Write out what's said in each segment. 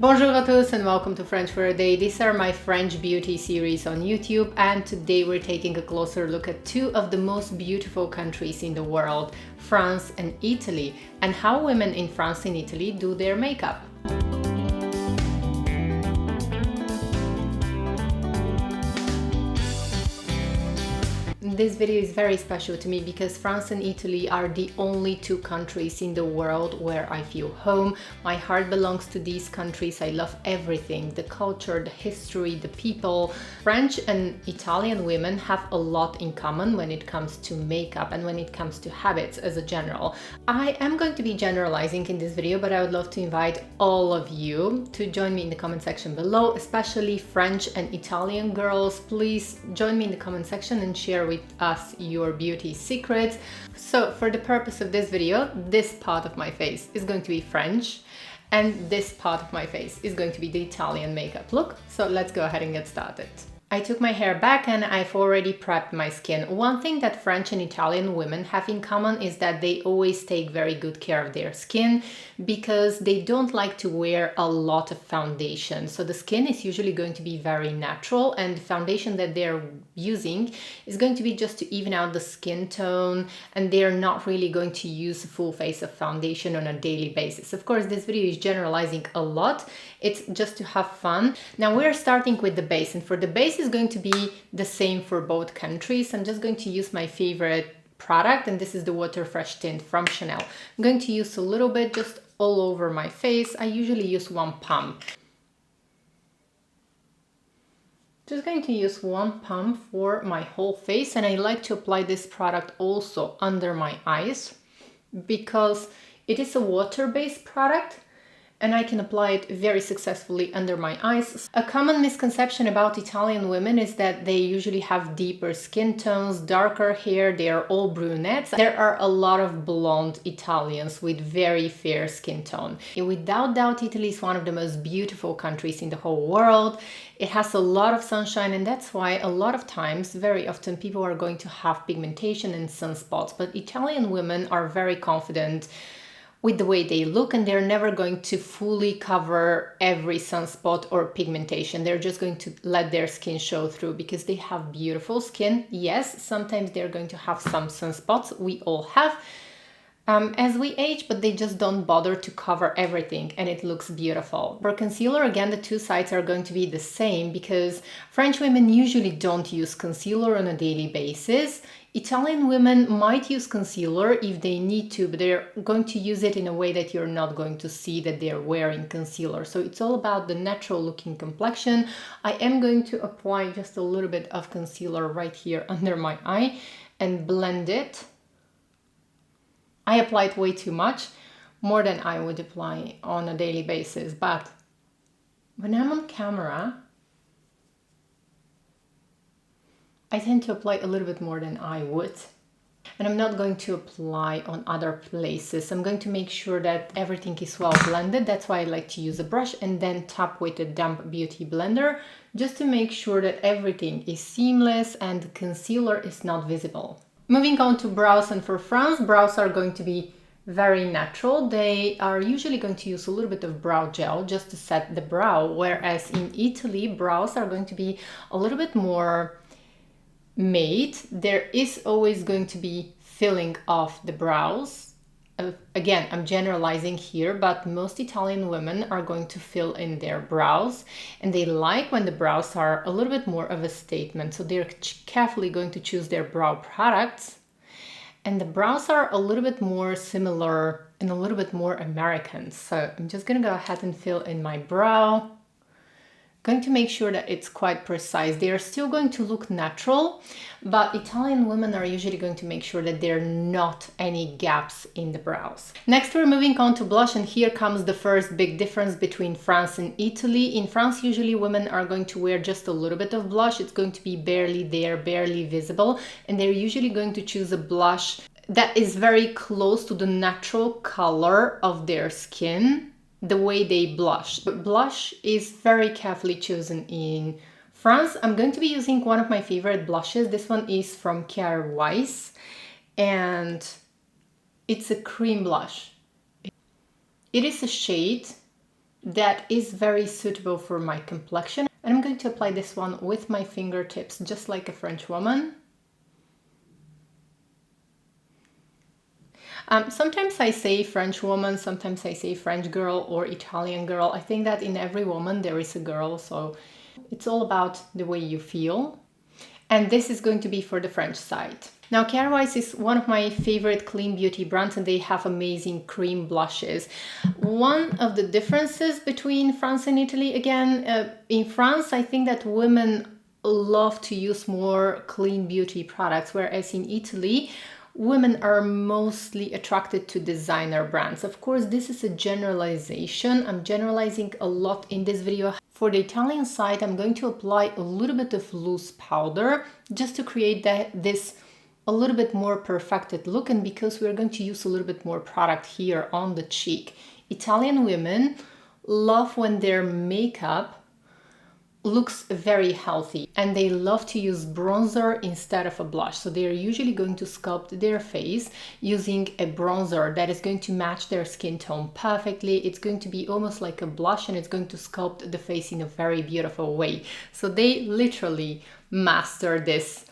Bonjour à tous and welcome to French for a Day. These are my French beauty series on YouTube, and today we're taking a closer look at two of the most beautiful countries in the world, France and Italy, and how women in France and Italy do their makeup. This video is very special to me because France and Italy are the only two countries in the world where I feel home. My heart belongs to these countries. I love everything, the culture, the history, the people. French and Italian women have a lot in common when it comes to makeup and when it comes to habits as a general. I am going to be generalizing in this video, but I would love to invite all of you to join me in the comment section below, especially French and Italian girls. Please join me in the comment section and share with us your beauty secrets. So for the purpose of this video, this part of my face is going to be French and this part of my face is going to be the Italian makeup look. So let's go ahead and get started. I took my hair back and I've already prepped my skin. One thing that French and Italian women have in common is that they always take very good care of their skin because they don't like to wear a lot of foundation. So the skin is usually going to be very natural, and the foundation that they're using is going to be just to even out the skin tone, and they're not really going to use a full face of foundation on a daily basis. Of course, this video is generalizing a lot. It's just to have fun. Now we're starting with the base, and for the base is going to be the same for both countries. I'm just going to use my favorite product, and this is the Water Fresh Tint from Chanel. I'm going to use a little bit just all over my face. I usually use one pump. Just going to use one pump for my whole face, and I like to apply this product also under my eyes because it is a water-based product and I can apply it very successfully under my eyes. A common misconception about Italian women is that they usually have deeper skin tones, darker hair, they are all brunettes. There are a lot of blonde Italians with very fair skin tone. Without doubt, Italy is one of the most beautiful countries in the whole world. It has a lot of sunshine, and that's why a lot of times, very often, people are going to have pigmentation and sunspots. But Italian women are very confident with the way they look, and they're never going to fully cover every sunspot or pigmentation. They're just going to let their skin show through because they have beautiful skin. Yes, sometimes they're going to have some sunspots. We all have as we age, but they just don't bother to cover everything, and it looks beautiful. For concealer, again, the two sides are going to be the same because French women usually don't use concealer on a daily basis. Italian women might use concealer if they need to, but they're going to use it in a way that you're not going to see that they're wearing concealer. So it's all about the natural looking complexion. I am going to apply just a little bit of concealer right here under my eye and blend it. I applied way too much, more than I would apply on a daily basis, but when I'm on camera, I tend to apply a little bit more than I would. And I'm not going to apply on other places. I'm going to make sure that everything is well blended. That's why I like to use a brush and then tap with a damp beauty blender just to make sure that everything is seamless and the concealer is not visible. Moving on to brows, and for France, brows are going to be very natural. They are usually going to use a little bit of brow gel just to set the brow, whereas in Italy, brows are going to be a little bit more made. There is always going to be filling of the brows. Again, I'm generalizing here, but most Italian women are going to fill in their brows, and they like when the brows are a little bit more of a statement. So they're carefully going to choose their brow products, and the brows are a little bit more similar and a little bit more American. So I'm just gonna go ahead and fill in my brow. Going to make sure that it's quite precise. They are still going to look natural, but Italian women are usually going to make sure that there are not any gaps in the brows. Next, we're moving on to blush, and here comes the first big difference between France and Italy. In France, usually women are going to wear just a little bit of blush. It's going to be barely there, barely visible, and they're usually going to choose a blush that is very close to the natural color of their skin, the way they blush. But blush is very carefully chosen in France. I'm going to be using one of my favorite blushes. This one is from Kjaer Weis, and it's a cream blush. It is a shade that is very suitable for my complexion. And I'm going to apply this one with my fingertips, just like a French woman. Sometimes I say French woman, sometimes I say French girl or Italian girl. I think that in every woman there is a girl, so it's all about the way you feel. And this is going to be for the French side. Now, Carewise is one of my favorite clean beauty brands, and they have amazing cream blushes. One of the differences between France and Italy, again, in France, I think that women love to use more clean beauty products, whereas in Italy, women are mostly attracted to designer brands. Of course, this is a generalization. I'm generalizing a lot in this video. For the Italian side, I'm going to apply a little bit of loose powder just to create this a little bit more perfected look, and because we're going to use a little bit more product here on the cheek. Italian women love when their makeup looks very healthy, and they love to use bronzer instead of a blush. So they're usually going to sculpt their face using a bronzer that is going to match their skin tone perfectly. It's going to be almost like a blush, and it's going to sculpt the face in a very beautiful way. So they literally master this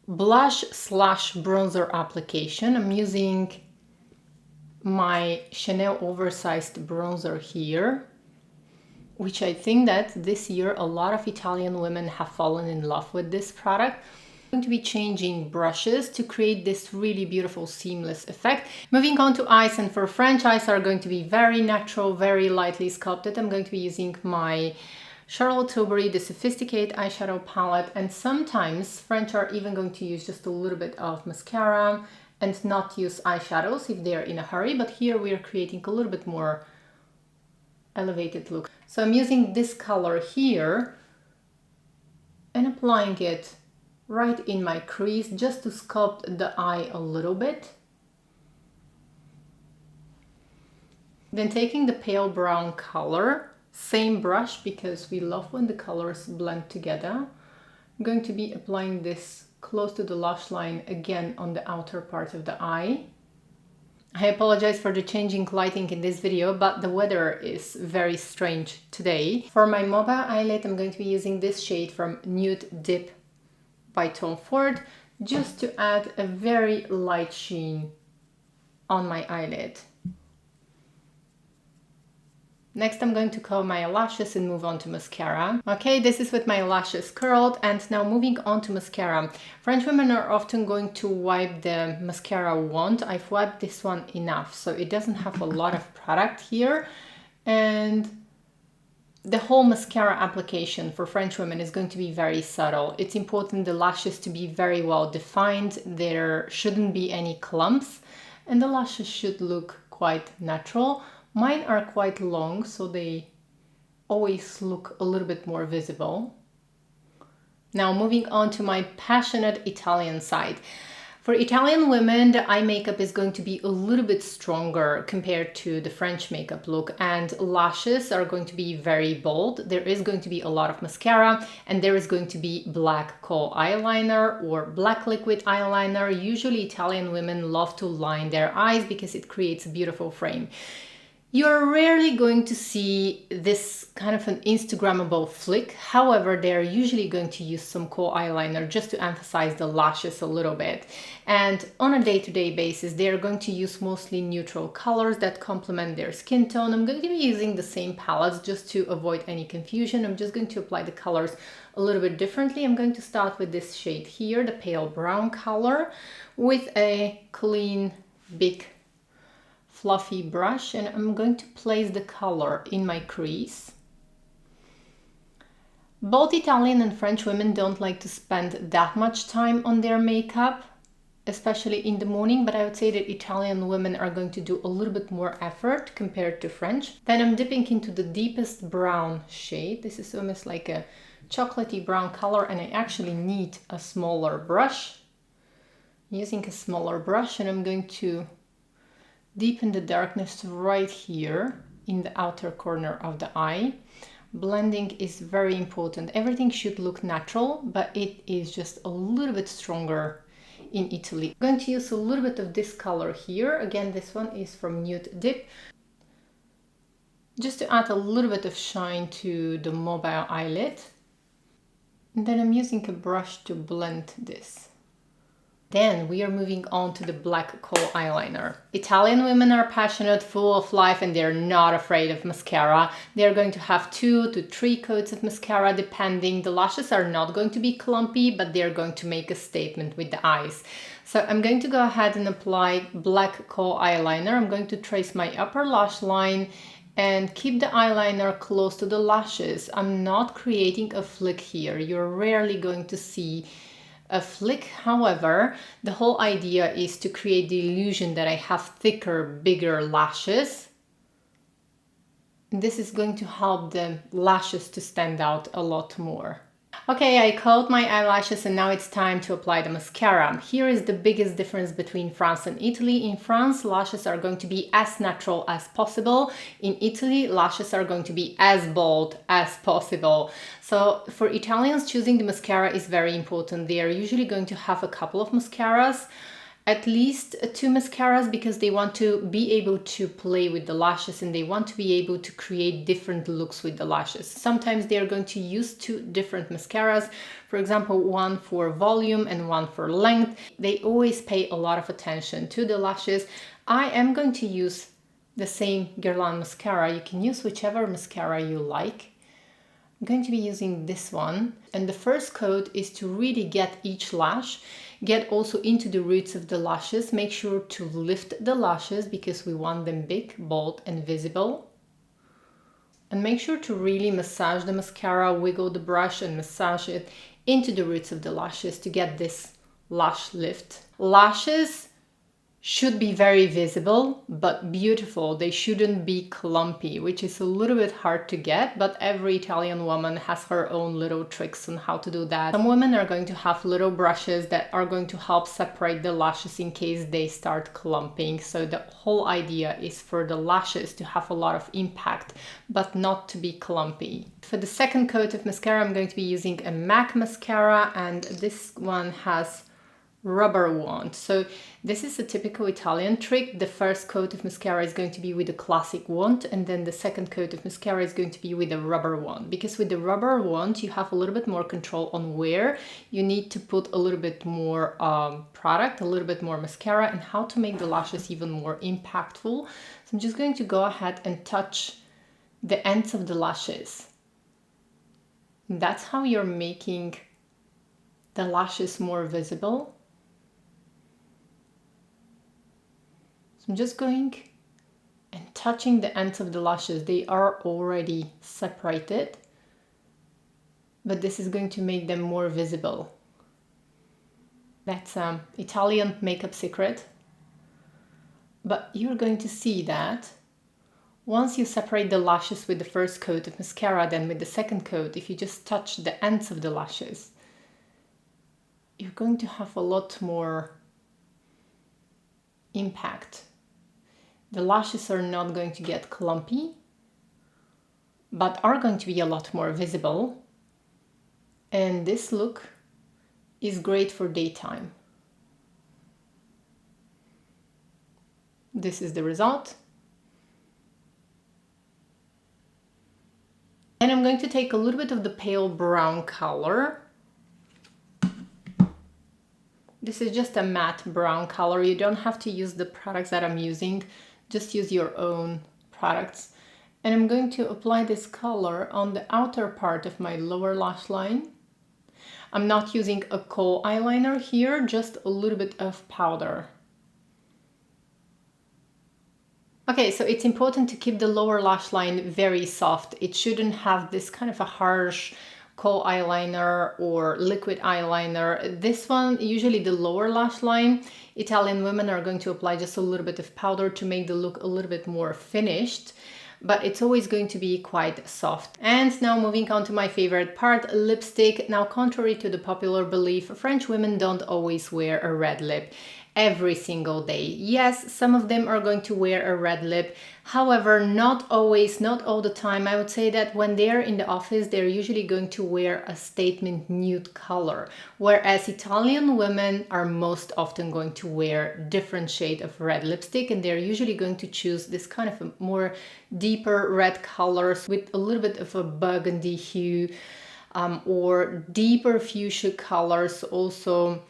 blush slash bronzer application. I'm using my Chanel oversized bronzer here, which I think that this year a lot of Italian women have fallen in love with this product. I'm going to be changing brushes to create this really beautiful seamless effect. Moving on to eyes, and for French eyes are going to be very natural, very lightly sculpted. I'm going to be using my Charlotte Tilbury, the Sophisticate eyeshadow palette, and sometimes French are even going to use just a little bit of mascara and not use eyeshadows if they're in a hurry, but here we are creating a little bit more elevated look. So I'm using this color here and applying it right in my crease just to sculpt the eye a little bit. Then taking the pale brown color, same brush because we love when the colors blend together, I'm going to be applying this close to the lash line again on the outer part of the eye. I apologize for the changing lighting in this video, but the weather is very strange today. For my mobile eyelid, I'm going to be using this shade from Nude Dip by Tom Ford, just to add a very light sheen on my eyelid. Next, I'm going to curl my lashes and move on to mascara. Okay, this is with my lashes curled, and now moving on to mascara. French women are often going to wipe the mascara wand. I've wiped this one enough, so it doesn't have a lot of product here. And the whole mascara application for French women is going to be very subtle. It's important the lashes to be very well defined. There shouldn't be any clumps, and the lashes should look quite natural. Mine are quite long, so they always look a little bit more visible. Now moving on to my passionate Italian side. For Italian women, the eye makeup is going to be a little bit stronger compared to the French makeup look, and lashes are going to be very bold. There is going to be a lot of mascara, and there is going to be black kohl eyeliner or black liquid eyeliner. Usually Italian women love to line their eyes because it creates a beautiful frame. You're rarely going to see this kind of an Instagrammable flick. However, they're usually going to use some kohl eyeliner just to emphasize the lashes a little bit. And on a day-to-day basis, they're going to use mostly neutral colors that complement their skin tone. I'm going to be using the same palettes just to avoid any confusion. I'm just going to apply the colors a little bit differently. I'm going to start with this shade here, the pale brown color, with a clean, big fluffy brush, and I'm going to place the color in my crease. Both Italian and French women don't like to spend that much time on their makeup, especially in the morning, but I would say that Italian women are going to do a little bit more effort compared to French. Then I'm dipping into the deepest brown shade. This is almost like a chocolatey brown color, and I actually need a smaller brush. I'm using a smaller brush, and I'm going to deepen the darkness right here in the outer corner of the eye. Blending is very important. Everything should look natural, but it is just a little bit stronger in Italy. I'm going to use a little bit of this color here. Again, this one is from Nude Dip. just to add a little bit of shine to the mobile eyelid. And then I'm using a brush to blend this. Then we are moving on to the black kohl eyeliner. Italian women are passionate, full of life, and they're not afraid of mascara. They're going to have 2 to 3 coats of mascara depending. The lashes are not going to be clumpy, but they're going to make a statement with the eyes. So I'm going to go ahead and apply black kohl eyeliner. I'm going to trace my upper lash line and keep the eyeliner close to the lashes. I'm not creating a flick here. You're rarely going to see a flick. However, the whole idea is to create the illusion that I have thicker, bigger lashes. And this is going to help the lashes to stand out a lot more. Okay, I coat my eyelashes and now it's time to apply the mascara. Here is the biggest difference between France and Italy. In France, lashes are going to be as natural as possible. In Italy, lashes are going to be as bold as possible. So for Italians, choosing the mascara is very important. They are usually going to have a couple of mascaras, at least 2 mascaras, because they want to be able to play with the lashes and they want to be able to create different looks with the lashes. Sometimes they are going to use 2 different mascaras, for example, one for volume and one for length. They always pay a lot of attention to the lashes. I am going to use the same Guerlain mascara. You can use whichever mascara you like. I'm going to be using this one, and the first coat is to really get each lash, get also into the roots of the lashes. Make sure to lift the lashes because we want them big, bold and visible. And make sure to really massage the mascara, wiggle the brush and massage it into the roots of the lashes to get this lash lift. Lashes should be very visible but beautiful. They shouldn't be clumpy, which is a little bit hard to get, but every Italian woman has her own little tricks on how to do that. Some women are going to have little brushes that are going to help separate the lashes in case they start clumping. So the whole idea is for the lashes to have a lot of impact but not to be clumpy. For the second coat of mascara, I'm going to be using a MAC mascara, and this one has rubber wand. So this is a typical Italian trick. The first coat of mascara is going to be with a classic wand, and then the second coat of mascara is going to be with a rubber wand, because with the rubber wand you have a little bit more control on where you need to put a little bit more product, a little bit more mascara, and how to make the lashes even more impactful. So I'm just going to go ahead and touch the ends of the lashes. And that's how you're making the lashes more visible. I'm just going and touching the ends of the lashes. They are already separated, but this is going to make them more visible. That's Italian makeup secret. But you're going to see that once you separate the lashes with the first coat of mascara, then with the second coat, if you just touch the ends of the lashes, you're going to have a lot more impact. The lashes are not going to get clumpy, but are going to be a lot more visible. And this look is great for daytime. This is the result. And I'm going to take a little bit of the pale brown color. This is just a matte brown color. You don't have to use the products that I'm using. Just use your own products. And I'm going to apply this color on the outer part of my lower lash line. I'm not using a kohl eyeliner here, just a little bit of powder. Okay, so it's important to keep the lower lash line very soft. It shouldn't have this kind of a harsh kohl eyeliner or liquid eyeliner. This one, usually the lower lash line, Italian women are going to apply just a little bit of powder to make the look a little bit more finished, but it's always going to be quite soft. And now moving on to my favorite part, lipstick. Now, contrary to the popular belief, French women don't always wear a red lip. every single day. Yes, some of them are going to wear a red lip. However, not always, not all the time. I would say that when they're in the office, they're usually going to wear a statement nude color, whereas Italian women are most often going to wear different shade of red lipstick, and they're usually going to choose this kind of a more deeper red colors with a little bit of a burgundy hue, or deeper fuchsia colors, also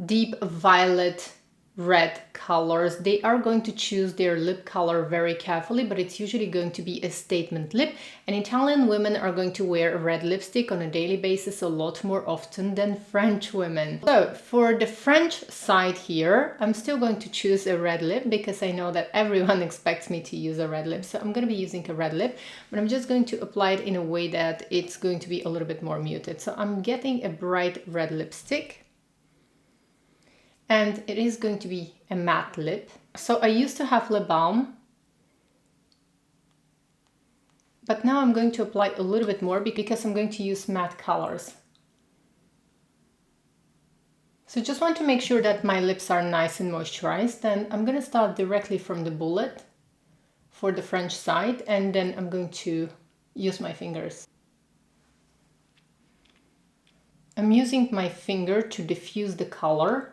deep violet red colors. They are going to choose their lip color very carefully, but it's usually going to be a statement lip. And Italian women are going to wear a red lipstick on a daily basis a lot more often than French women. So for the French side here, I'm still going to choose a red lip because I know that everyone expects me to use a red lip. So I'm going to be using a red lip, but I'm just going to apply it in a way that it's going to be a little bit more muted. So I'm getting a bright red lipstick. And it is going to be a matte lip. So I used to have lip balm, but now I'm going to apply a little bit more because I'm going to use matte colors. So just want to make sure that my lips are nice and moisturized. Then I'm going to start directly from the bullet for the French side, and then I'm going to use my fingers. I'm using my finger to diffuse the color.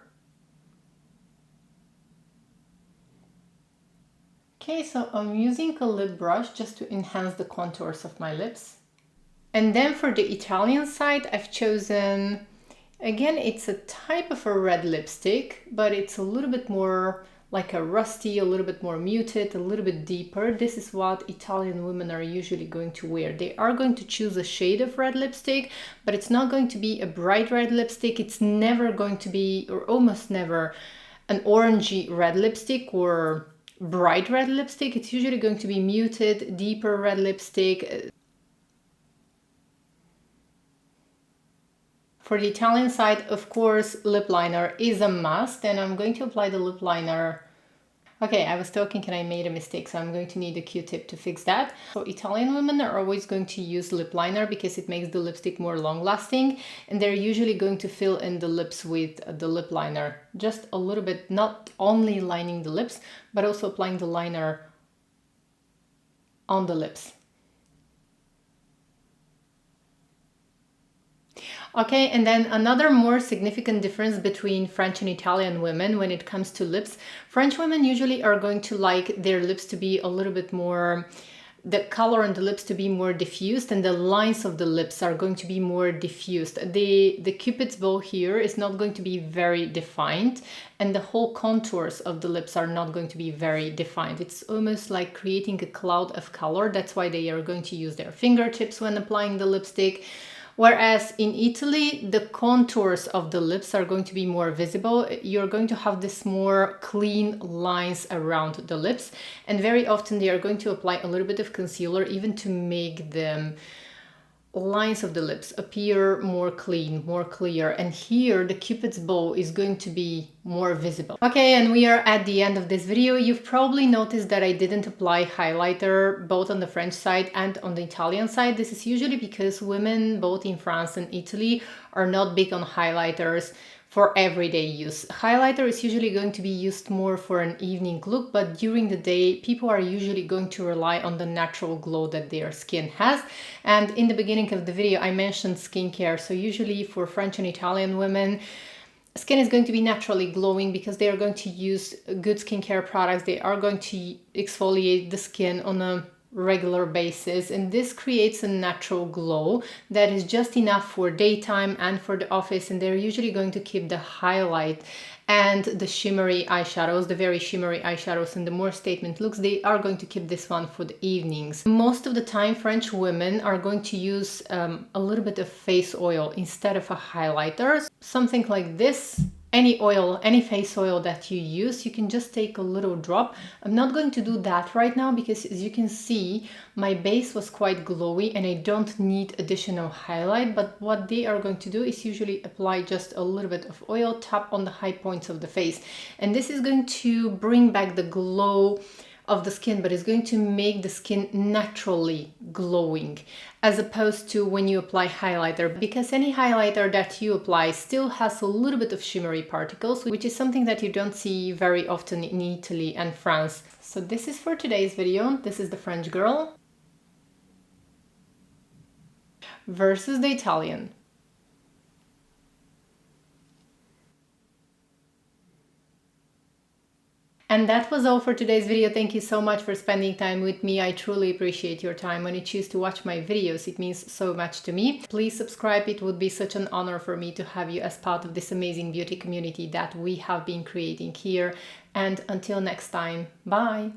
Okay, so I'm using a lip brush just to enhance the contours of my lips. And then for the Italian side, I've chosen, again, it's a type of a red lipstick, but it's a little bit more like a rusty, a little bit more muted, a little bit deeper. This is what Italian women are usually going to wear. They are going to choose a shade of red lipstick, but it's not going to be a bright red lipstick. It's never going to be, or almost never, an orangey red lipstick or bright red lipstick. It's usually going to be muted, deeper red lipstick. For the Italian side, of course, lip liner is a must, and I'm going to apply the lip liner. Okay, I was talking and I made a mistake, so I'm going to need a Q-tip to fix that. So Italian women are always going to use lip liner because it makes the lipstick more long-lasting, and they're usually going to fill in the lips with the lip liner. Just a little bit, not only lining the lips, but also applying the liner on the lips. Okay, and then another more significant difference between French and Italian women when it comes to lips. French women usually are going to like their lips to be a little bit more, the color on the lips to be more diffused, and the lines of the lips are going to be more diffused. The Cupid's bow here is not going to be very defined, and the whole contours of the lips are not going to be very defined. It's almost like creating a cloud of color. That's why they are going to use their fingertips when applying the lipstick. Whereas in Italy, the contours of the lips are going to be more visible. You're going to have this more clean lines around the lips. And very often they are going to apply a little bit of concealer even to make them lines of the lips appear more clean, more clear. And here the Cupid's bow is going to be more visible. Okay, and we are at the end of this video. You've probably noticed that I didn't apply highlighter both on the French side and on the Italian side. This is usually because women both in France and Italy are not big on highlighters for everyday use. Highlighter is usually going to be used more for an evening look, but during the day, people are usually going to rely on the natural glow that their skin has. And in the beginning of the video, I mentioned skincare. So usually for French and Italian women, skin is going to be naturally glowing because they are going to use good skincare products. They are going to exfoliate the skin on a regular basis, and this creates a natural glow that is just enough for daytime and for the office. And they're usually going to keep the highlight and the shimmery eyeshadows, the very shimmery eyeshadows and the more statement looks, they are going to keep this one for the evenings. Most of the time French women are going to use a little bit of face oil instead of a highlighter, something like this. Any oil, any face oil that you use, you can just take a little drop. I'm not going to do that right now because, as you can see, my base was quite glowy and I don't need additional highlight. But what they are going to do is usually apply just a little bit of oil, tap on the high points of the face. And this is going to bring back the glow of the skin, but it's going to make the skin naturally glowing, as opposed to when you apply highlighter, because any highlighter that you apply still has a little bit of shimmery particles, which is something that you don't see very often in Italy and France. So this is for today's video. This is the French girl versus the Italian. And that was all for today's video. Thank you so much for spending time with me. I truly appreciate your time. When you choose to watch my videos, it means so much to me. Please subscribe. It would be such an honor for me to have you as part of this amazing beauty community that we have been creating here. And until next time, bye.